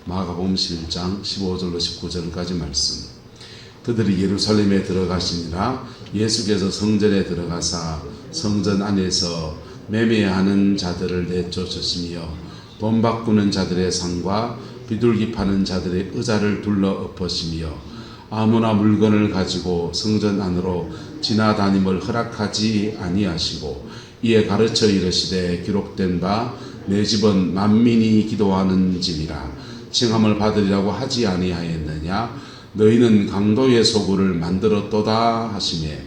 마가복음 11장 15절로 19절까지 말씀. 그들이 예루살렘에 들어가시니라. 예수께서 성전에 들어가사 성전 안에서 매매하는 자들을 내쫓으시며 돈 바꾸는 자들의 상과 비둘기 파는 자들의 의자를 둘러 엎으시며 아무나 물건을 가지고 성전 안으로 지나다님을 허락하지 아니하시고 이에 가르쳐 이르시되 기록된 바 내 집은 만민이 기도하는 집이라 칭함을 받으리라고 하지 아니하였느냐. 너희는 강도의 소굴을 만들었도다 하시매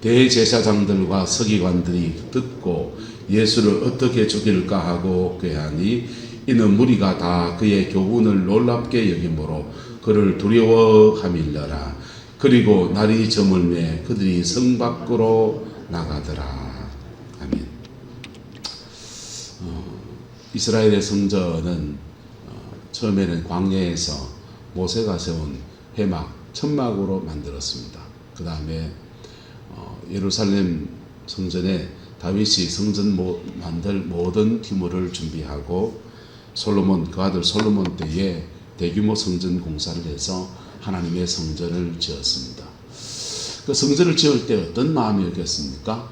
대제사장들과 서기관들이 듣고 예수를 어떻게 죽일까 하고 꾀하니 이는 무리가 다 그의 교훈을 놀랍게 여김으로 그를 두려워함일러라. 그리고 날이 저물매 그들이 성 밖으로 나가더라. 아멘. 이스라엘의 성전은 처음에는 광야에서 모세가 세운 회막, 천막으로 만들었습니다. 그 다음에 예루살렘 성전에 다윗이 성전 만들 모든 기물을 준비하고 그 아들 솔로몬 때에 대규모 성전 공사를 해서 하나님의 성전을 지었습니다. 그 성전을 지을 때 어떤 마음이었겠습니까?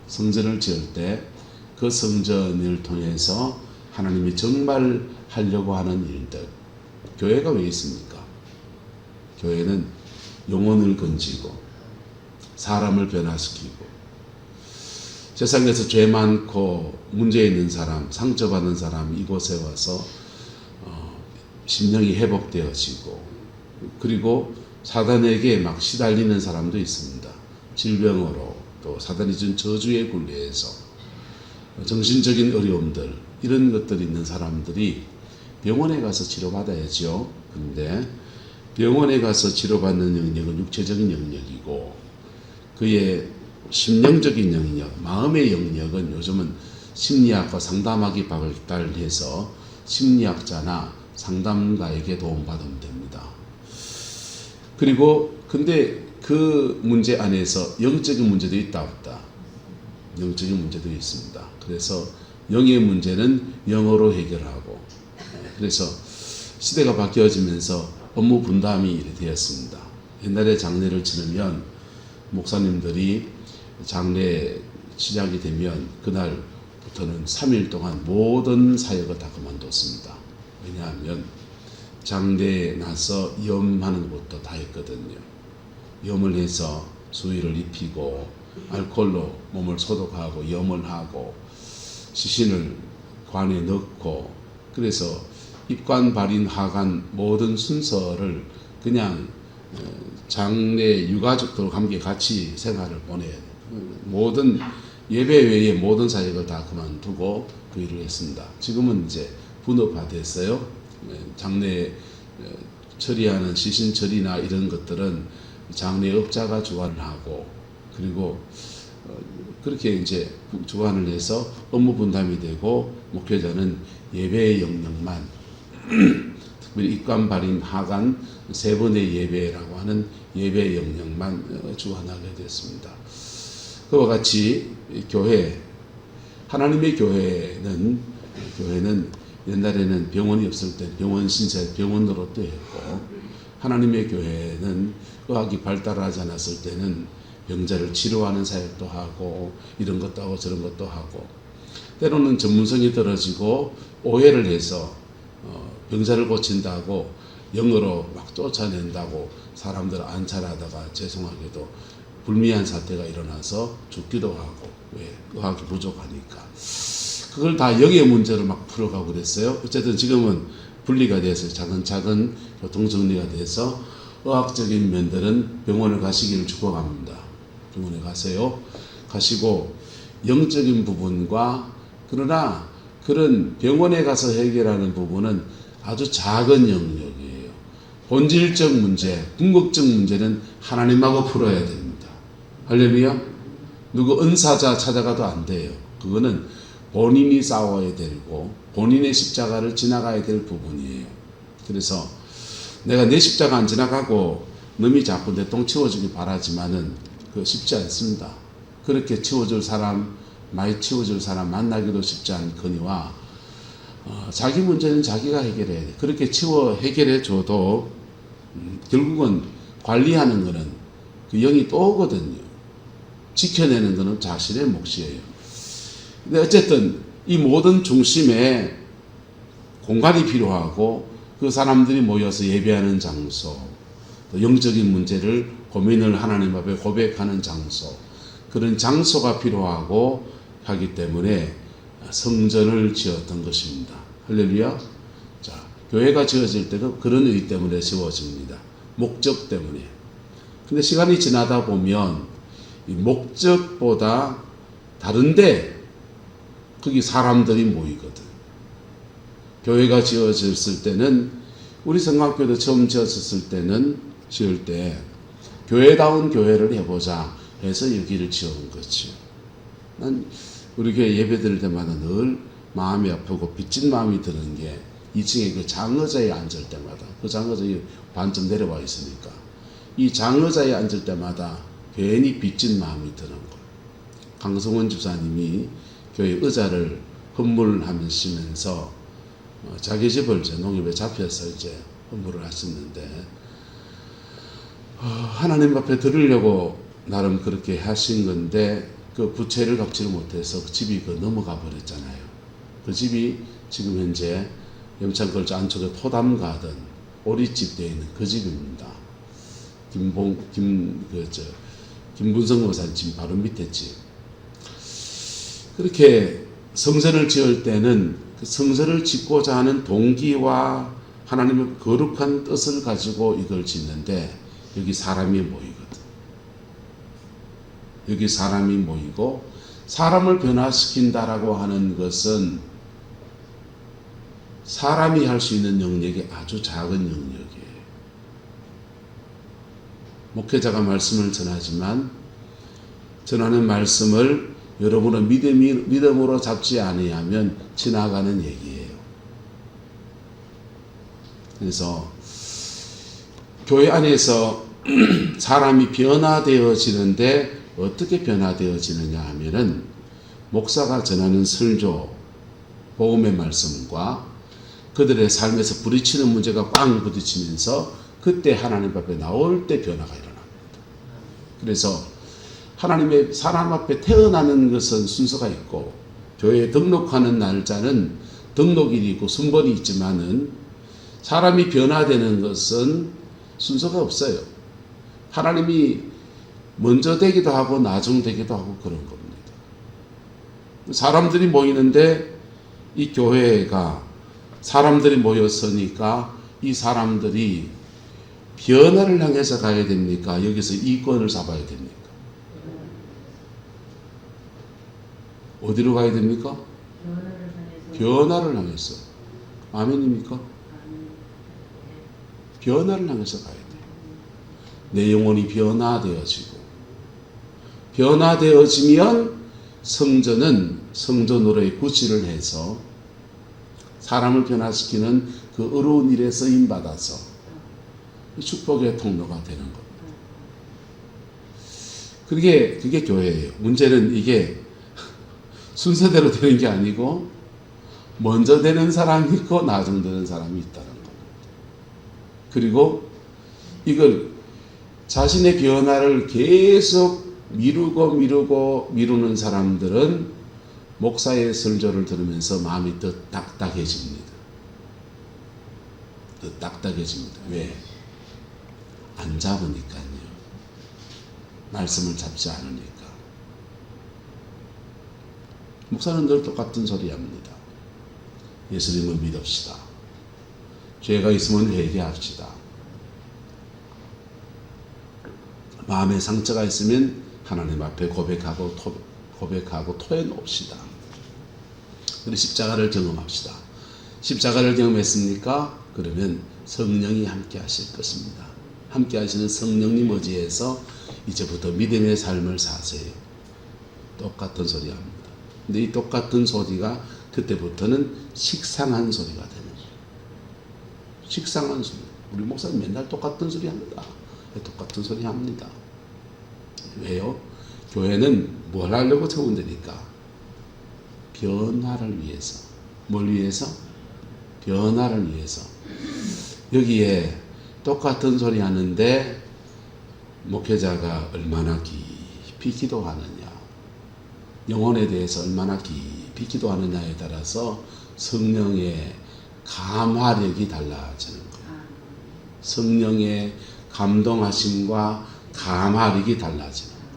성전을 지을 때 그 성전을 통해서 하나님이 정말 하려고 하는 일들. 교회가 왜 있습니까? 교회는 영혼을 건지고 사람을 변화시키고 세상에서 죄 많고 문제 있는 사람, 상처받는 사람 이곳에 와서 심령이 회복되어지고 그리고 사단에게 막 시달리는 사람도 있습니다. 질병으로 또 사단이 준 저주에 굴레해서 정신적인 어려움들 이런 것들이 있는 사람들이 병원에 가서 치료받아야죠. 그런데 병원에 가서 치료받는 영역은 육체적인 영역이고 그의 심령적인 영역, 마음의 영역은 요즘은 심리학과 상담학이 발달해서 심리학자나 상담가에게 도움받으면 됩니다. 그리고 근데 그 문제 안에서 영적인 문제도 있다 없다. 영적인 문제도 있습니다. 그래서 영의 문제는 영어로 해결하고 그래서 시대가 바뀌어지면서 업무 분담이 되었습니다. 옛날에 장례를 치르면 목사님들이 장례 시작이 되면 그날부터는 3일 동안 모든 사역을 다 그만뒀습니다. 왜냐하면 장례에 나서 염하는 것도 다 했거든요. 염을 해서 수의를 입히고 알코올로 몸을 소독하고 염을 하고 시신을 관에 넣고 그래서 입관, 발인, 하관 모든 순서를 그냥 장례 유가족들과 함께 같이 생활을 보내야 돼요. 모든 예배 외에 모든 사역을 다 그만두고 그 일을 했습니다. 지금은 이제 분업화됐어요. 장례 처리하는 시신 처리나 이런 것들은 장례업자가 주관을 하고 그리고 그렇게 이제 주관을 해서 업무 분담이 되고 목회자는 예배의 영역만 특별히 입관, 발인, 하관 세 번의 예배라고 하는 예배 영역만 주관하게 됐습니다. 그와 같이 교회, 하나님의 교회는 옛날에는 병원이 없을 때 병원 신세, 병원 노릇도 했고 하나님의 교회는 의학이 발달하지 않았을 때는 병자를 치료하는 사역도 하고 이런 것도 하고 저런 것도 하고 때로는 전문성이 떨어지고 오해를 해서 병자를 고친다고 영어로 막 쫓아낸다고 사람들을 안찰하다가 죄송하게도 불미한 사태가 일어나서 죽기도 하고 왜 의학이 부족하니까 그걸 다 영의 문제로 막 풀어가고 그랬어요. 어쨌든 지금은 분리가 돼서 차근차근 교통정리가 돼서 의학적인 면들은 병원을 가시기를 축복합니다. 병원에 가세요. 가시고 영적인 부분과 그러나 그런 병원에 가서 해결하는 부분은 아주 작은 영역이에요. 본질적 문제, 궁극적 문제는 하나님하고 풀어야 됩니다. 할렐루야. 누구 은사자 찾아가도 안 돼요. 그거는 본인이 싸워야 되고 본인의 십자가를 지나가야 될 부분이에요. 그래서 내가 내 십자가 안 지나가고 놈이 자꾸 내 똥 치워주길 바라지만은 그거 쉽지 않습니다. 그렇게 치워줄 사람, 많이 치워줄 사람 만나기도 쉽지 않거니와 자기 문제는 자기가 해결해야 돼. 그렇게 치워 해결해 줘도 결국은 관리하는 거는 그 영이 또 오거든요. 지켜내는 거는 자신의 몫이에요. 근데 어쨌든 이 모든 중심에 공간이 필요하고 그 사람들이 모여서 예배하는 장소, 또 영적인 문제를 고민을 하나님 앞에 고백하는 장소, 그런 장소가 필요하고 하기 때문에 성전을 지었던 것입니다. 할렐루야. 자, 교회가 지어질 때도 그런 의의 때문에 지어집니다. 목적 때문에. 근데 시간이 지나다 보면 이 목적보다 다른데 거기 사람들이 모이거든. 교회가 지어졌을 때는 우리 성악교도 처음 지었을 때는 지을 때 교회다운 교회를 해보자 해서 여기를 지어온 거지. 난 우리 교회 예배 드릴 때마다 늘 마음이 아프고 빚진 마음이 드는 게 2층에 그 장의자에 앉을 때마다 그 장의자에 반쯤 내려와 있으니까 이 장의자에 앉을 때마다 괜히 빚진 마음이 드는 거. 강성원 집사님이 교회 의자를 헌물하시면서 자기 집을 이제 농협에 잡혀서 이제 헌물을 하셨는데 하나님 앞에 드리려고 나름 그렇게 하신 건데 그 부채를 갚지를 못해서 그 집이 넘어가 버렸잖아요. 그 집이 지금 현재 영창걸저 안쪽에 토담 가든 오리집 되어 있는 그 집입니다. 김분성 목사님 집 바로 밑에 집. 그렇게 성전을 지을 때는 그 성전을 짓고자 하는 동기와 하나님의 거룩한 뜻을 가지고 이걸 짓는데 여기 사람이 모이거든. 여기 사람이 모이고 사람을 변화시킨다라고 하는 것은 사람이 할 수 있는 영역이 아주 작은 영역이에요. 목회자가 말씀을 전하지만 전하는 말씀을 여러분은 믿음으로 잡지 아니하면 지나가는 얘기예요. 그래서 교회 안에서 사람이 변화되어지는데 어떻게 변화되어지느냐 하면은 목사가 전하는 설교, 복음의 말씀과 그들의 삶에서 부딪히는 문제가 꽝 부딪히면서 그때 하나님 앞에 나올 때 변화가 일어납니다. 그래서 하나님의 사람 앞에 태어나는 것은 순서가 있고 교회에 등록하는 날짜는 등록일이 있고 순번이 있지만은 사람이 변화되는 것은 순서가 없어요. 하나님이 먼저 되기도 하고 나중 되기도 하고 그런 겁니다. 사람들이 모이는데 이 교회가 사람들이 모였으니까 이 사람들이 변화를 향해서 가야 됩니까? 여기서 이권을 잡아야 됩니까? 어디로 가야 됩니까? 변화를 향해서. 아멘입니까? 변화를 향해서 가야 돼요. 내 영혼이 변화되어지고 변화되어지면 성전은 성전으로의 구실을 해서 사람을 변화시키는 그 어려운 일에 쓰임받아서 축복의 통로가 되는 겁니다. 그게 교회예요. 문제는 이게 순서대로 되는 게 아니고 먼저 되는 사람이 있고 나중 되는 사람이 있다는 겁니다. 그리고 이걸 자신의 변화를 계속 미루는 사람들은 목사의 설교를 들으면서 마음이 더 딱딱해집니다. 더 딱딱해집니다. 왜? 안 잡으니까요. 말씀을 잡지 않으니까. 목사는 늘 똑같은 소리 합니다. 예수님을 믿읍시다. 죄가 있으면 회개합시다. 마음에 상처가 있으면 하나님 앞에 고백하고 토해놓읍시다. 그리고 십자가를 경험합시다. 십자가를 경험했습니까? 그러면 성령이 함께 하실 것입니다. 함께 하시는 성령님 의지해서 이제부터 믿음의 삶을 사세요. 똑같은 소리 합니다. 근데 이 똑같은 소리가 그때부터는 식상한 소리가 되는 거예요. 식상한 소리. 우리 목사님 맨날 똑같은 소리 합니다. 똑같은 소리 합니다. 왜요? 교회는 뭘 하려고 세운 데니까 변화를 위해서. 뭘 위해서? 변화를 위해서. 여기에 똑같은 소리 하는데 목회자가 얼마나 깊이 기도하느냐, 영혼에 대해서 얼마나 깊이 기도하느냐에 따라서 성령의 감화력이 달라지는 거예요. 성령의 감동하심과 감화력이 달라지는 거예요.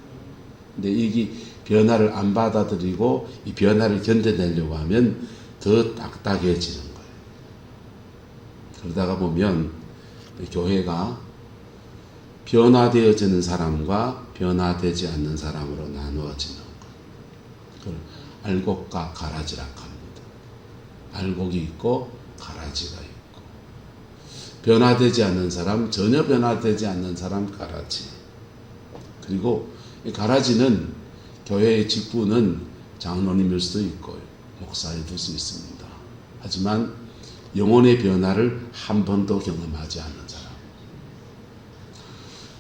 근데 이게 변화를 안 받아들이고 이 변화를 견뎌내려고 하면 더 딱딱해지는 거예요. 그러다가 보면 교회가 변화되어지는 사람과 변화되지 않는 사람으로 나누어지는 거예요. 그걸 알곡과 가라지라 합니다. 알곡이 있고 가라지가 있고, 변화되지 않는 사람, 전혀 변화되지 않는 사람 가라지. 그리고 이 가라지는 교회의 직분은 장로님일 수도 있고 목사일 수 있습니다. 하지만 영혼의 변화를 한 번도 경험하지 않는 사람.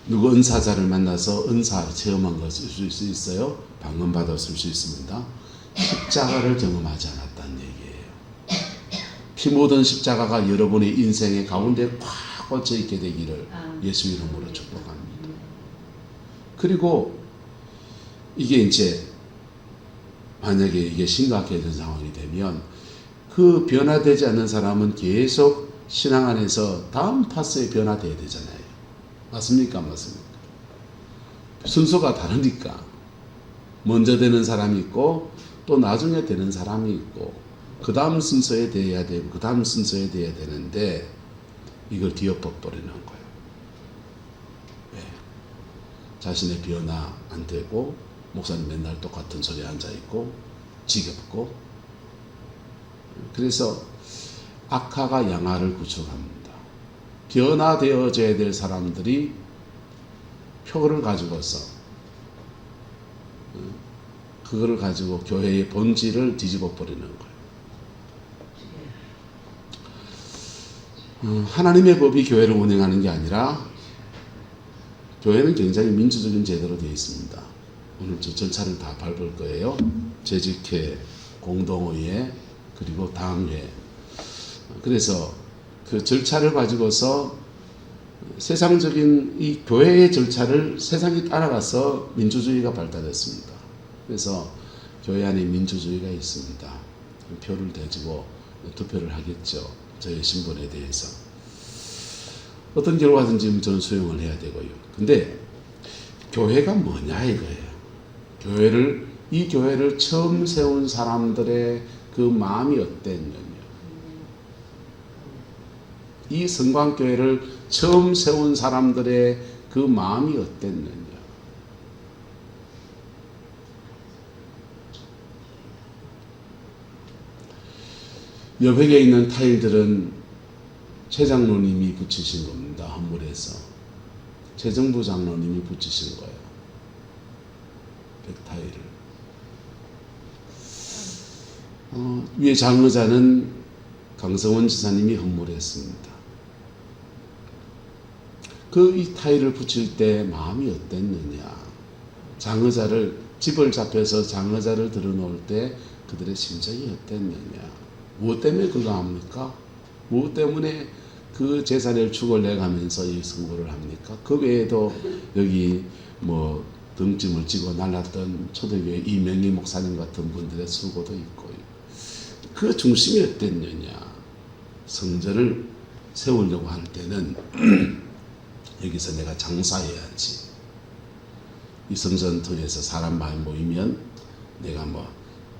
누구 은사자를 만나서 은사를 체험한 것일 수 있어요. 방언 받았을 수 있습니다. 십자가를 경험하지 않았다는 얘기예요. 피 묻은 십자가가 여러분의 인생의 가운데 꽉 꽂혀 있게 되기를 예수 이름으로 축복합니다. 그리고 이게 이제 만약에 이게 심각해진 상황이 되면 그 변화되지 않는 사람은 계속 신앙 안에서 다음 파스에 변화돼야 되잖아요. 맞습니까? 맞습니까? 순서가 다르니까 먼저 되는 사람이 있고 또 나중에 되는 사람이 있고 그 다음 순서에 돼야 되고 그 다음 순서에 돼야 되는데 이걸 뒤엎어버리는 거예요. 왜? 자신의 변화 안 되고 목사님 맨날 똑같은 소리에 앉아있고 지겹고, 그래서 악화가 양화를 구축합니다. 변화되어져야 될 사람들이 표를 가지고서 그거를 가지고 교회의 본질을 뒤집어 버리는 거예요. 하나님의 법이 교회를 운영하는 게 아니라 교회는 굉장히 민주적인 제도로 되어 있습니다. 오늘 저 절차를 다 밟을 거예요. 재직회, 공동의회, 그리고 당회. 그래서 그 절차를 가지고서 세상적인 이 교회의 절차를 세상이 따라가서 민주주의가 발달했습니다. 그래서 교회 안에 민주주의가 있습니다. 표를 대주고 투표를 하겠죠. 저의 신분에 대해서. 어떤 결과든지 저는 수용을 해야 되고요. 근데 교회가 뭐냐 이거예요. 이 교회를 처음 세운 사람들의 그 마음이 어땠느냐. 이 성광교회를 처음 세운 사람들의 그 마음이 어땠느냐. 여백에 있는 타일들은 최 장로님이 붙이신 겁니다. 헌물에서. 최정부 장로님이 붙이신 거예요. 백타일을. 위에 장의자는 강성원 지사님이 헌물했습니다. 이 타일을 붙일 때 마음이 어땠느냐. 장의자를, 집을 잡혀서 장의자를 들어놓을 때 그들의 심정이 어땠느냐. 무엇 때문에 그거 합니까? 무엇 때문에 그 재산의 축을 내가면서 이 선거를 합니까? 그 외에도 여기 뭐 등짐을 지고 날랐던 초대교회 이명희 목사님 같은 분들의 수고도 있고, 그 중심이 어땠느냐. 성전을 세우려고 할 때는 여기서 내가 장사해야지. 이 성전 통해서 사람 많이 모이면 내가 뭐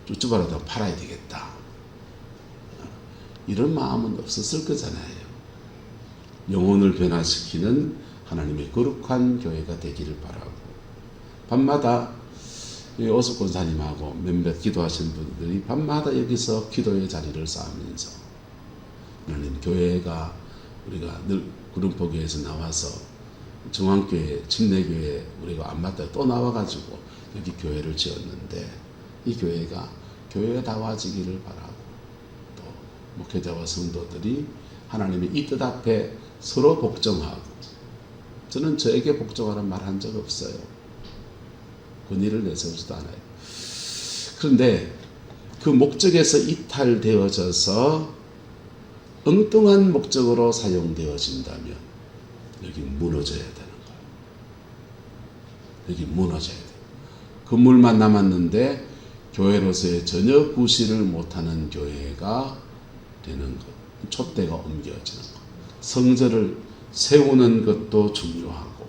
쭈쭈바라도 팔아야 되겠다. 이런 마음은 없었을 거잖아요. 영혼을 변화시키는 하나님의 거룩한 교회가 되기를 바라고, 밤마다 오숙 권사님하고 몇몇 기도하시는 분들이 밤마다 여기서 기도의 자리를 쌓으면서 하나님, 교회가 우리가 늘 구름포교에서 나와서 중앙교회, 침례교회 우리가 안 맞다 또 나와가지고 여기 교회를 지었는데 이 교회가 교회다워지기를 바라고, 또 목회자와 성도들이 하나님의 이 뜻 앞에 서로 복종하고, 저는 저에게 복종하라는 말 한 적 없어요. 권위를 내세우지도 않아요. 그런데 그 목적에서 이탈되어져서 엉뚱한 목적으로 사용되어진다면 여기 무너져야 되는 거예요. 여기 무너져야 돼요. 건물만 남았는데 교회로서의 전혀 구실을 못하는 교회가 되는 것. 촛대가 옮겨지는 것. 성전을 세우는 것도 중요하고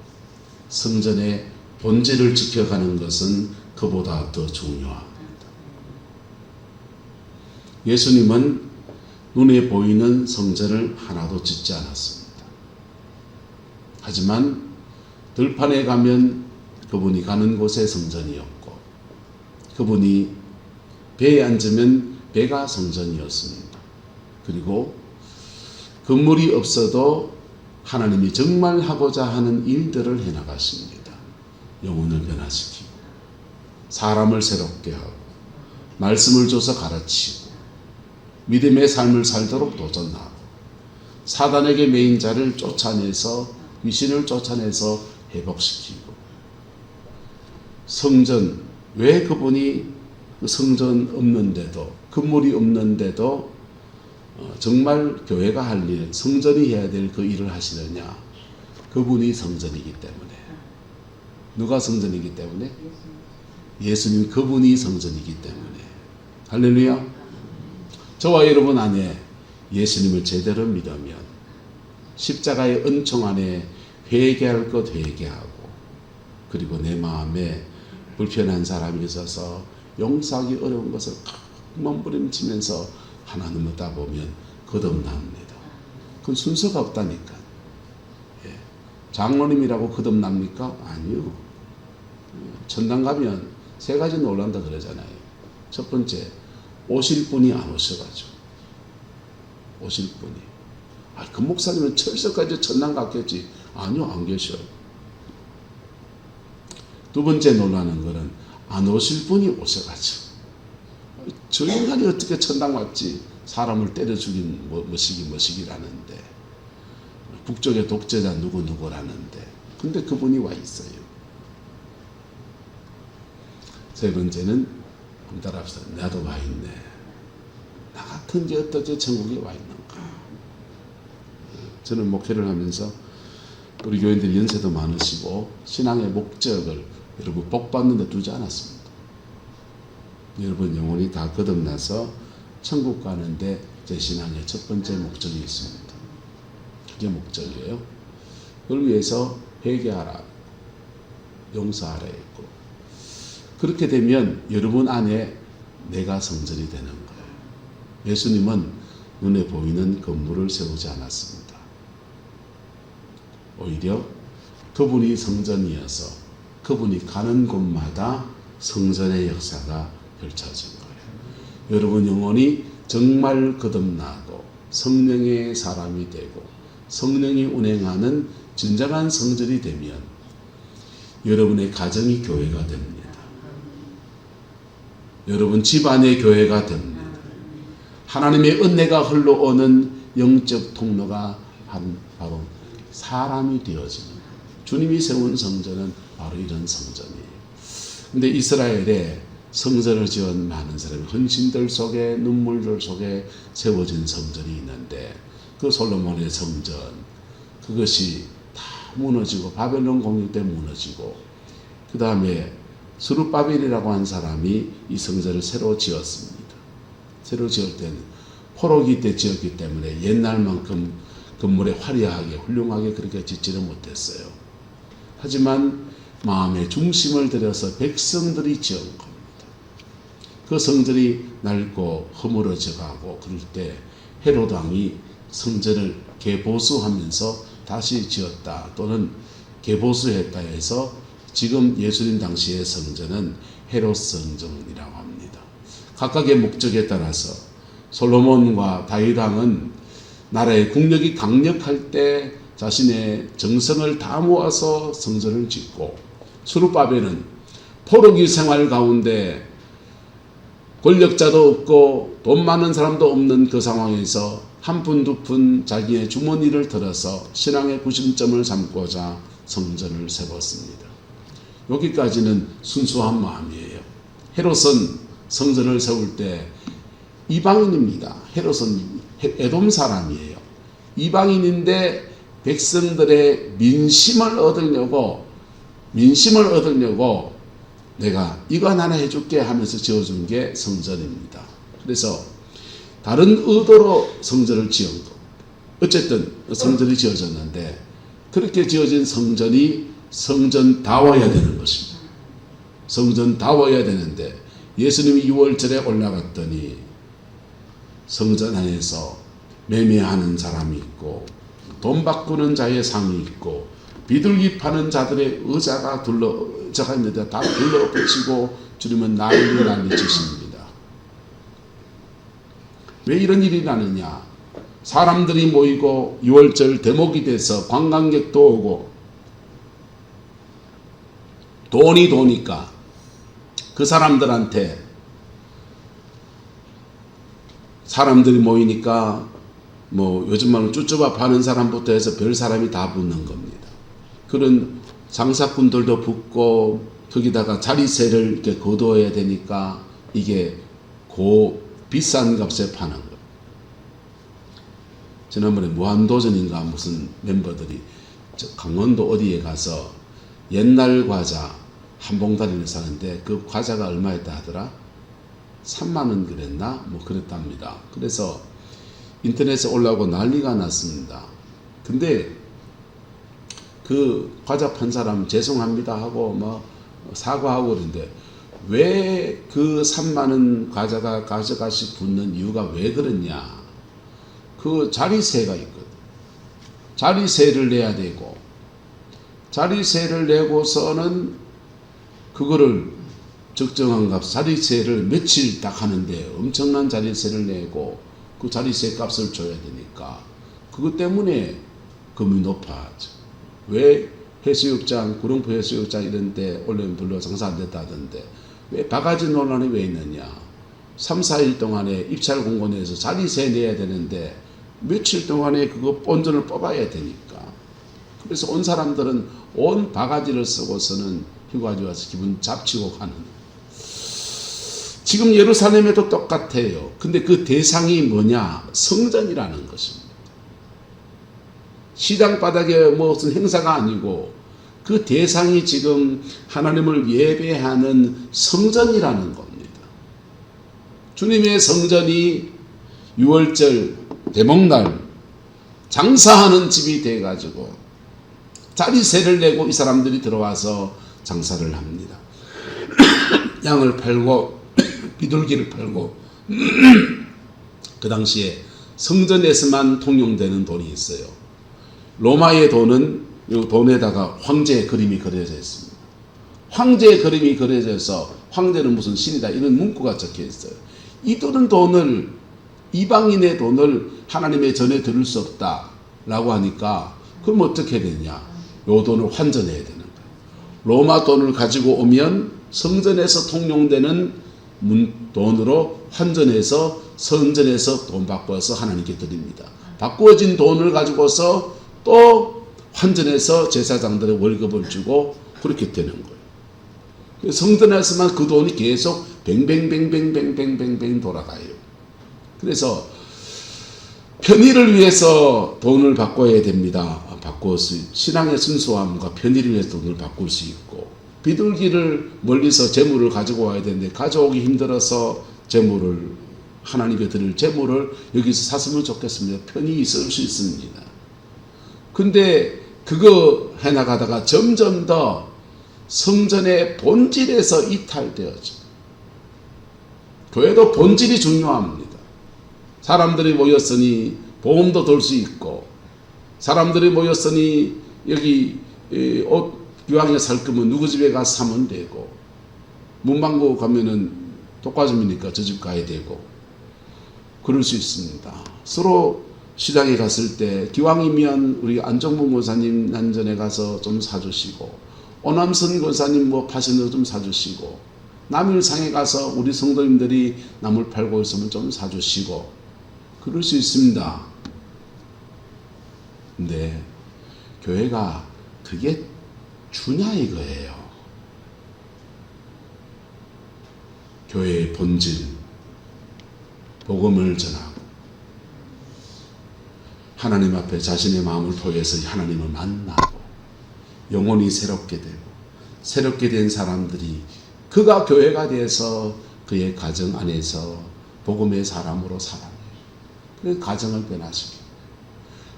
성전의 본질을 지켜가는 것은 그보다 더 중요합니다. 예수님은 눈에 보이는 성전을 하나도 짓지 않았습니다. 하지만 들판에 가면 그분이 가는 곳에 성전이었고 그분이 배에 앉으면 배가 성전이었습니다. 그리고 건물이 없어도 하나님이 정말 하고자 하는 일들을 해나가십니다. 영혼을 변화시키고 사람을 새롭게 하고 말씀을 줘서 가르치고 믿음의 삶을 살도록 도전하고 사단에게 매인 자를 쫓아내서 귀신을 쫓아내서 회복시키고 성전, 왜 그분이 성전 없는데도 건물이 없는데도 정말 교회가 할 일, 성전이 해야 될 그 일을 하시느냐? 그분이 성전이기 때문에. 누가 성전이기 때문에? 예수님 그분이 성전이기 때문에. 할렐루야. 저와 여러분 안에 예수님을 제대로 믿으면 십자가의 은총 안에 회개할 것 회개하고 그리고 내 마음에 불편한 사람이 있어서 용서하기 어려운 것을 몸부림치면서 하나님을 따보면 거듭납니다. 그건 순서가 없다니까. 예. 장로님이라고 거듭납니까? 아니요. 천당 가면 세 가지 놀란다 그러잖아요. 첫 번째, 오실 분이 안 오셔가지고. 오실 분이. 그 목사님은 철석까지 천당 갔겠지. 아니요, 안 계셔요. 두 번째 놀라는 거는 안 오실 분이 오셔가지고. 저 인간이 어떻게 천당 왔지? 사람을 때려 죽인 뭐시기라는데 북쪽의 독재자 누구라는데 근데 그분이 와 있어요. 세 번째는 한번 따라합시다. 나도 와 있네. 나 같은 게 어떻게 천국에 와 있는가? 저는 목회를 하면서 우리 교인들이 연세도 많으시고 신앙의 목적을 여러분 복 받는 데 두지 않았습니다. 여러분 영혼이 다 거듭나서 천국 가는데 제 신앙의 첫 번째 목적이 있습니다. 그게 목적이에요. 그걸 위해서 회개하라, 용서하라 했고 그렇게 되면 여러분 안에 내가 성전이 되는 거예요. 예수님은 눈에 보이는 건물을 세우지 않았습니다. 오히려 그분이 성전이어서 그분이 가는 곳마다 성전의 역사가 펼쳐진 거예요. 여러분 영혼이 정말 거듭나고 성령의 사람이 되고 성령이 운행하는 진정한 성전이 되면 여러분의 가정이 교회가 됩니다. 여러분 집안의 교회가 됩니다. 하나님의 은혜가 흘러오는 영적 통로가 바로 사람이 되어지는 거예요. 주님이 세운 성전은 바로 이런 성전이에요. 근데 이스라엘에 성전을 지은 많은 사람이 헌신들 속에 눈물들 속에 세워진 성전이 있는데 그 솔로몬의 성전 그것이 다 무너지고 바벨론 공유 때 무너지고 그 다음에 스룹바벨이라고 한 사람이 이 성전을 새로 지었습니다. 새로 지을 때는 포로기 때 지었기 때문에 옛날만큼 건물에 화려하게 훌륭하게 그렇게 짓지는 못했어요. 하지만 마음의 중심을 들여서 백성들이 지은 겁니다. 그 성전이 낡고 허물어져 가고 그럴 때 헤롯 왕이 성전을 개보수하면서 다시 지었다 또는 개보수했다 해서 지금 예수님 당시의 성전은 헤롯 성전이라고 합니다. 각각의 목적에 따라서 솔로몬과 다윗 왕은 나라의 국력이 강력할 때 자신의 정성을 다 모아서 성전을 짓고 스룹바벨은 포로기 생활 가운데 권력자도 없고 돈 많은 사람도 없는 그 상황에서 한 푼 두 푼 자기의 주머니를 들어서 신앙의 구심점을 삼고자 성전을 세웠습니다. 여기까지는 순수한 마음이에요. 헤롯은 성전을 세울 때 이방인입니다. 헤롯은 에돔 사람이에요. 이방인인데 백성들의 민심을 얻으려고 내가 이거 하나 해줄게 하면서 지어준 게 성전입니다. 그래서 다른 의도로 성전을 지은 거. 어쨌든 성전이 지어졌는데 그렇게 지어진 성전이 성전다워야 되는 것입니다. 성전다워야 되는데 예수님이 6월절에 올라갔더니 성전 안에서 매매하는 사람이 있고 돈 바꾸는 자의 상이 있고 비둘기 파는 자들의 의자가 있는데 다 둘러붙이고 주님은 난리 치십니다. 왜 이런 일이 나느냐? 사람들이 모이고 6월절 대목이 돼서 관광객도 오고 돈이 도니까 그 사람들한테 사람들이 모이니까 뭐 요즘 말로 쭈쭈밥 하는 사람부터 해서 별 사람이 다 붙는 겁니다. 그런 장사꾼들도 붙고 거기다가 자리세를 이렇게 거둬야 되니까 이게 비싼 값에 파는 거예요. 지난번에 무한도전인가 무슨 멤버들이 강원도 어디에 가서 옛날 과자 한 봉다리를 사는데 그 과자가 얼마였다 하더라? 3만 원 그랬나? 뭐 그랬답니다. 그래서 인터넷에 올라오고 난리가 났습니다. 근데 그 과자 판 사람 죄송합니다 하고 뭐 사과하고 그러는데 왜 그 3만 원 과자가 가져가시 붙는 이유가 왜 그러냐? 그 자리세가 있거든. 자리세를 내야 되고 자리세를 내고서는 그거를 적정한 값, 자리세를 며칠 딱 하는데 엄청난 자리세를 내고 그 자리세 값을 줘야 되니까 그것 때문에 금이 높아져. 왜 해수욕장, 구룡포 해수욕장 이런 데 올해는 별로 장사 안 됐다 하던데 왜 바가지 논란이 왜 있느냐? 3, 4일 동안에 입찰 공고내서 자리세 내야 되는데 며칠 동안에 그거 본전을 뽑아야 되니까. 그래서 온 사람들은 온 바가지를 쓰고서는 휴가지 와서 기분 잡치고 가는. 지금 예루살렘에도 똑같아요. 근데 그 대상이 뭐냐? 성전이라는 것입니다. 시장 바닥에 무슨 행사가 아니고 그 대상이 지금 하나님을 예배하는 성전이라는 겁니다. 주님의 성전이 6월절 대목날 장사하는 집이 돼가지고 자리세를 내고 이 사람들이 들어와서 장사를 합니다. 양을 팔고 비둘기를 팔고 그 당시에 성전에서만 통용되는 돈이 있어요. 로마의 돈은 이 돈에다가 황제의 그림이 그려져 있습니다. 황제의 그림이 그려져서 황제는 무슨 신이다 이런 문구가 적혀 있어요. 이들은 돈을 이방인의 돈을 하나님의 전에 드릴 수 없다라고 하니까 그럼 어떻게 되냐? 요 돈을 환전해야 되는 거예요. 로마 돈을 가지고 오면 성전에서 통용되는 돈으로 환전해서 성전에서 돈 바꿔서 하나님께 드립니다. 바꾸어진 돈을 가지고서 또 환전해서 제사장들의 월급을 주고 그렇게 되는 거예요. 성전에서만 그 돈이 계속 뱅뱅뱅뱅뱅뱅뱅뱅 돌아가요. 그래서 편의를 위해서 돈을 바꿔야 됩니다. 신앙의 순수함과 편의를 위해서 돈을 바꿀 수 있고 비둘기를 멀리서 재물을 가지고 와야 되는데 가져오기 힘들어서 재물을 하나님께 드릴 재물을 여기서 샀으면 좋겠습니다. 편히 있을 수 있습니다. 근데 그거 해나가다가 점점 더 성전의 본질에서 이탈되어져. 교회도 본질이 중요합니다. 사람들이 모였으니 보험도 들 수 있고 사람들이 모였으니 여기 옷 유황에 살 거면 누구 집에 가서 사면 되고 문방구 가면은 독과점이니까 저 집 가야 되고 그럴 수 있습니다. 서로 시장에 갔을 때 기왕이면 우리 안정문 권사님 난전에 가서 좀 사주시고 오남선 권사님 뭐 파시는 거 좀 사주시고 남일상에 가서 우리 성도님들이 나물 팔고 있으면 좀 사주시고 그럴 수 있습니다. 근데 교회가 그게 주냐 이거예요. 교회의 본질 복음을 전하고 하나님 앞에 자신의 마음을 토해서 하나님을 만나고 영혼이 새롭게 되고 새롭게 된 사람들이 그가 교회가 돼서 그의 가정 안에서 복음의 사람으로 살아요. 그 가정을 변화시키고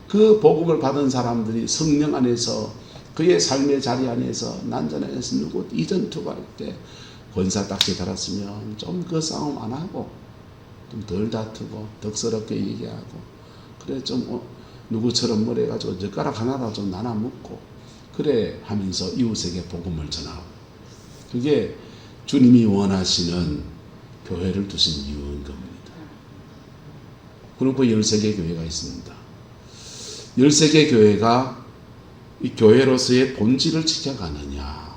그 복음을 받은 사람들이 성령 안에서 그의 삶의 자리 안에서 난전 안에서 누구 이전 투구할 때 권사 딱지 달았으면 좀 그 싸움 안 하고 좀 덜 다투고 덕스럽게 얘기하고 그래 좀 누구처럼 뭘 해가지고 젓가락 하나라도 좀 나눠 먹고 그래 하면서 이웃에게 복음을 전하고 그게 주님이 원하시는 교회를 두신 이유인 겁니다. 그리고 13개 교회가 있습니다. 13개 교회가 이 교회로서의 본질을 지켜가느냐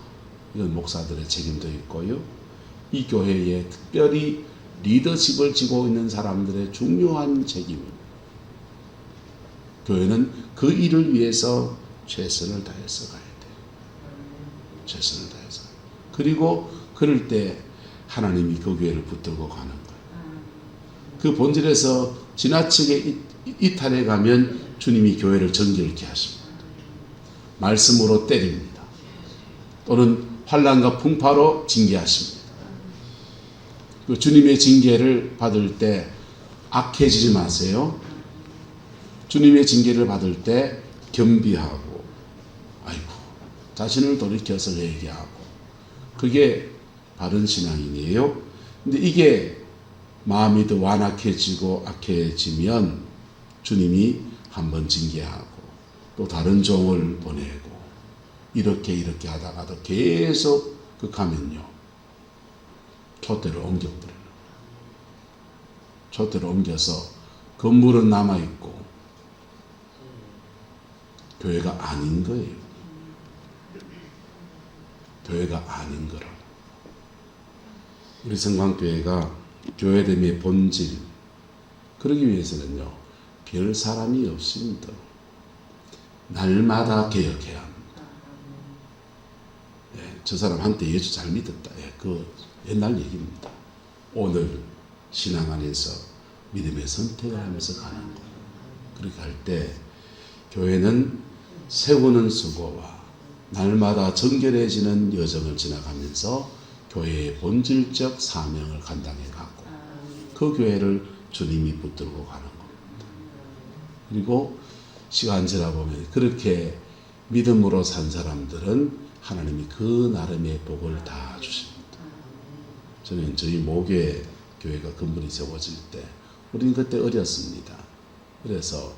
이건 목사들의 책임도 있고요. 이 교회에 특별히 리더십을 지고 있는 사람들의 중요한 책임입니다. 교회는 그 일을 위해서 최선을 다해서 가야 돼요. 최선을 다해서. 그리고 그럴 때 하나님이 그 교회를 붙들고 가는 거예요. 그 본질에서 지나치게 이탈해 가면 주님이 교회를 정결케 하십니다. 말씀으로 때립니다. 또는 환난과 풍파로 징계하십니다. 그 주님의 징계를 받을 때 악해지지 마세요. 주님의 징계를 받을 때 겸비하고 아이고 자신을 돌이켜서 회개하고 그게 바른 신앙이에요. 근데 이게 마음이 더 완악해지고 악해지면 주님이 한번 징계하고 또 다른 종을 보내고 이렇게 하다가도 계속 그 가면요 촛대로 옮겨버려요. 촛대로 옮겨서 건물은 남아있고 교회가 아닌 거예요. 교회가 아닌 거라고. 우리 성광교회가 교회됨의 본질 그러기 위해서는요 별 사람이 없습니다. 날마다 개혁해야 합니다. 예, 저 사람 한때 예수 잘 믿었다. 예, 그 옛날 얘기입니다. 오늘 신앙 안에서 믿음의 선택을 하면서 가는 거예요. 그렇게 할 때 교회는 세우는 수고와 날마다 정결해지는 여정을 지나가면서 교회의 본질적 사명을 감당해 가고 그 교회를 주님이 붙들고 가는 겁니다. 그리고 시간 지나보면 그렇게 믿음으로 산 사람들은 하나님이 그 나름의 복을 다 주십니다. 저는 저희 모교회 교회가 건물이 세워질 때 우리는 그때 어렸습니다. 그래서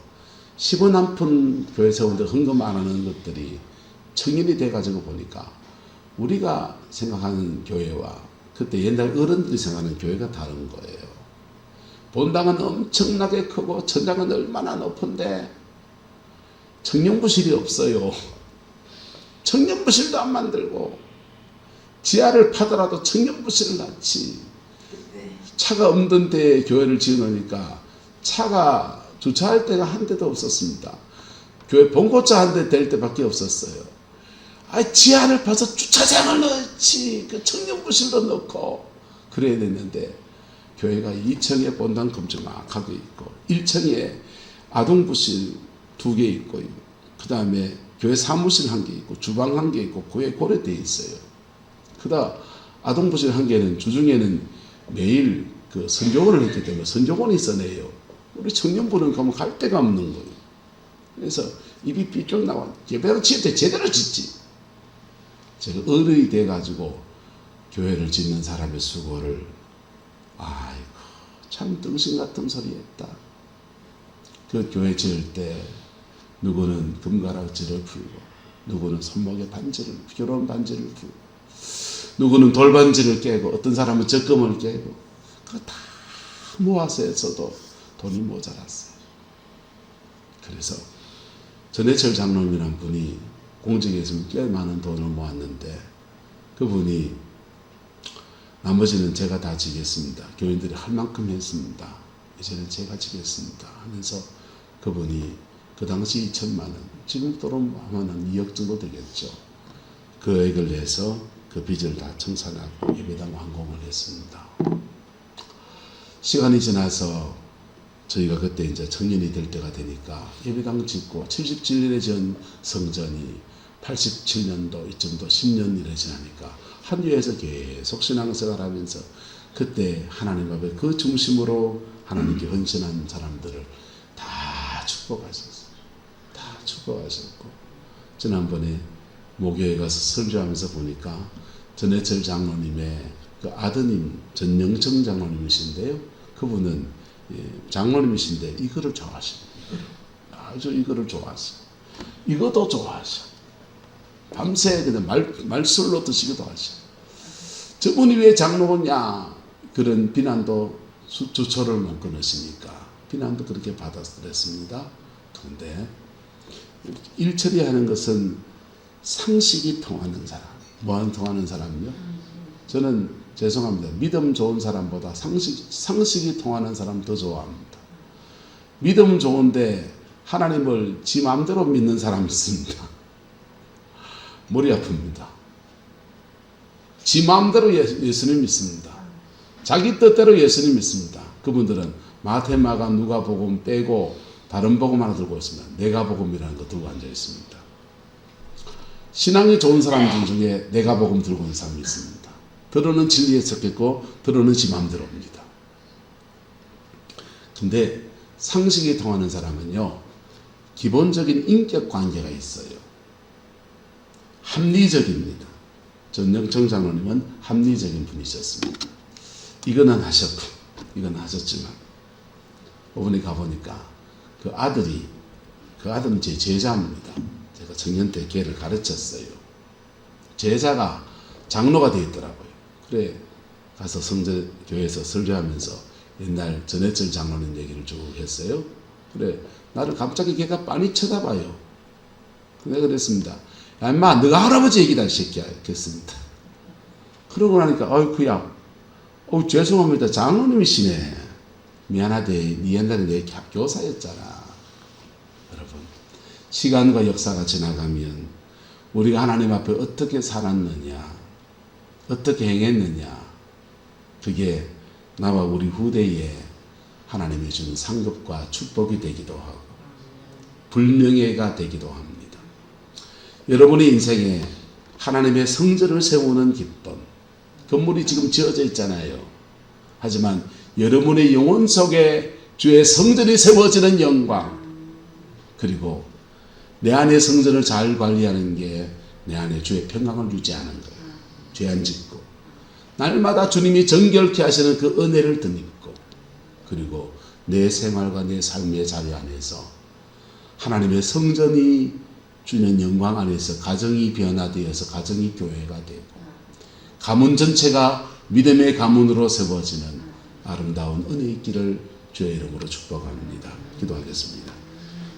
10원 한 푼 교회 세우는데 헌금 안 하는 것들이 청년이 돼가지고 보니까 우리가 생각하는 교회와 그때 옛날 어른들이 생각하는 교회가 다른 거예요. 본당은 엄청나게 크고 천장은 얼마나 높은데 청년부실이 없어요. 청년부실도 안 만들고 지하를 파더라도 청년부실을 놨지. 차가 없는 데에 교회를 지어놓으니까 차가 주차할 데가 한 대도 없었습니다. 교회 봉고차 한 대 될 때밖에 없었어요. 지하를 파서 주차장을 넣지 그 청년부실도 넣고 그래야 됐는데 교회가 2층에 본당 큼지막하게 있고 1층에 아동부실 2개 있고 그 다음에 교회 사무실 1개 있고 주방 1개 있고 교회 고려되어 있어요. 그다 아동부실 1개는 주중에는 매일 그 선교원을 했기 때문에 선교원이 써내요. 우리 청년부는 가면 갈 데가 없는 거예요. 그래서 입이 삐쭉 나와 예배로 지을 때 제대로 짓지. 제가 어른이 돼가지고 교회를 짓는 사람의 수고를 아이고 참 등신 같은 소리 했다. 그 교회 지을 때 누구는 금가락지를 풀고 누구는 손목에 반지를 결혼 반지를 풀고 누구는 돌반지를 깨고 어떤 사람은 적금을 깨고 그거 다 모아서 했어도 돈이 모자랐어요. 그래서 전해철 장로님이라는 분이 공직에서 꽤 많은 돈을 모았는데 그분이 나머지는 제가 다 지겠습니다. 교인들이 할 만큼 했습니다. 이제는 제가 지겠습니다 하면서 그분이 그 당시 2천만 원, 지금 돈으로 하면 한 2억 정도 되겠죠. 그 액을 내서 그 빚을 다 청산하고 예배당 완공을 했습니다. 시간이 지나서 저희가 그때 이제 청년이 될 때가 되니까 예배당 짓고 77년에 지은 성전이 87년도 이쯤도 10년 이래 지나니까 한교회에서 계속 신앙생활하면서 그때 하나님 앞에 그 중심으로 하나님께 헌신한 사람들을 다 축복하셨어요. 다 축복하셨고, 지난번에 모교에 가서 설교하면서 보니까 전해철 장로님의 그 아드님 전영청 장로님이신데요. 그분은 장로님이신데 이거를 좋아하시고, 아주 이거를 좋아하시고, 이것도 좋아하시고, 밤새 그냥 말술로 드시기도 하시고, 저분이 왜 장로냐 그런 비난도 주초를 못 끊으시니까 비난도 그렇게 받았습니다. 그런데 일 처리하는 것은 상식이 통하는 사람, 뭐안 통하는 사람요? 저는 죄송합니다. 믿음 좋은 사람보다 상식이 통하는 사람 더 좋아합니다. 믿음 좋은데 하나님을 지 마음대로 믿는 사람 있습니다. 머리 아픕니다. 지 마음대로 예수님 믿습니다. 자기 뜻대로 예수님 믿습니다. 그분들은 마태, 마가, 누가복음 빼고 다른 복음 하나 들고 있습니다. 내가복음이라는 거 들고 앉아 있습니다. 신앙이 좋은 사람들 중에 내가복음 들고 있는 사람이 있습니다. 들어는 진리에 섞였고 들어는 지 마음대로 옵니다. 근데 상식이 통하는 사람은요, 기본적인 인격 관계가 있어요. 합리적입니다. 전영청 장로님은 합리적인 분이셨습니다. 이거는 하셨고 이건 하셨지만 이번에 가보니까 그 아들은 제 제자입니다. 제가 청년 때 걔를 가르쳤어요. 제자가 장로가 되어 있더라고요. 그래 가서 성전교회에서 설교하면서 옛날 전해철 장로님 얘기를 쭉 했어요. 그래 나를 갑자기 걔가 빤히 쳐다봐요. 내가 그랬습니다. 야 인마 너가 할아버지 얘기다 이 새끼야 그랬습니다. 그러고 나니까 어이쿠야 죄송합니다. 장로님이시네. 미안하대. 네 옛날에 내 교사였잖아. 여러분 시간과 역사가 지나가면 우리가 하나님 앞에 어떻게 살았느냐, 어떻게 행했느냐, 그게 나와 우리 후대에 하나님이 주는 상급과 축복이 되기도 하고 불명예가 되기도 합니다. 여러분의 인생에 하나님의 성전을 세우는 기쁨, 건물이 지금 지어져 있잖아요. 하지만 여러분의 영혼 속에 주의 성전이 세워지는 영광, 그리고 내 안의 성전을 잘 관리하는 게 내 안에 주의 평강을 유지하는 거예요. 죄 안 짓고 날마다 주님이 정결케 하시는 그 은혜를 덧입고, 그리고 내 생활과 내 삶의 자리 안에서 하나님의 성전이 주는 영광 안에서 가정이 변화되어서 가정이 교회가 되고 가문 전체가 믿음의 가문으로 세워지는 아름다운 은혜의 길을 주의 이름으로 축복합니다. 기도하겠습니다.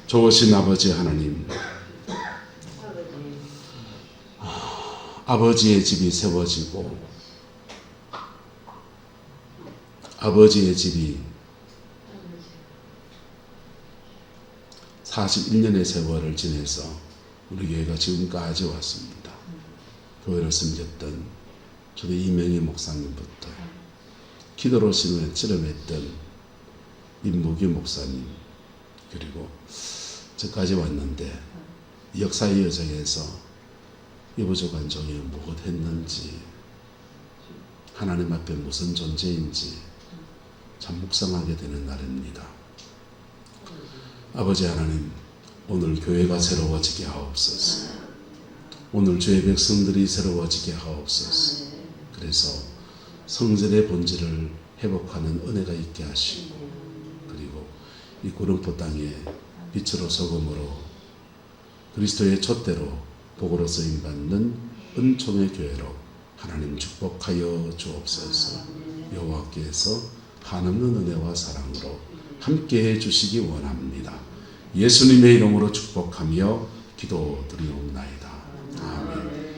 좋으신 아버지 하나님, 아버지의 집이 세워지고 아버지의 집이 41년의 세월을 지내서 우리 교회가 지금까지 왔습니다. 교회를 섬겼던 저희 이명희 목사님부터 기도로 실험했던 임무규 목사님, 그리고 저까지 왔는데 역사의 여정에서 여부족간종이 무엇 했는지, 하나님 앞에 무슨 존재인지 참 묵상하게 되는 날입니다. 아버지 하나님, 오늘 교회가 새로워지게 하옵소서. 오늘 주의 백성들이 새로워지게 하옵소서. 그래서 성전의 본질을 회복하는 은혜가 있게 하시고, 그리고 이 구름포 땅에 빛으로 소금으로 그리스도의 촛대로 복으로 쓰임받는 은총의 교회로 하나님 축복하여 주옵소서. 여호와께서 한없는 은혜와 사랑으로 함께해 주시기 원합니다. 예수님의 이름으로 축복하며 기도드리옵나이다.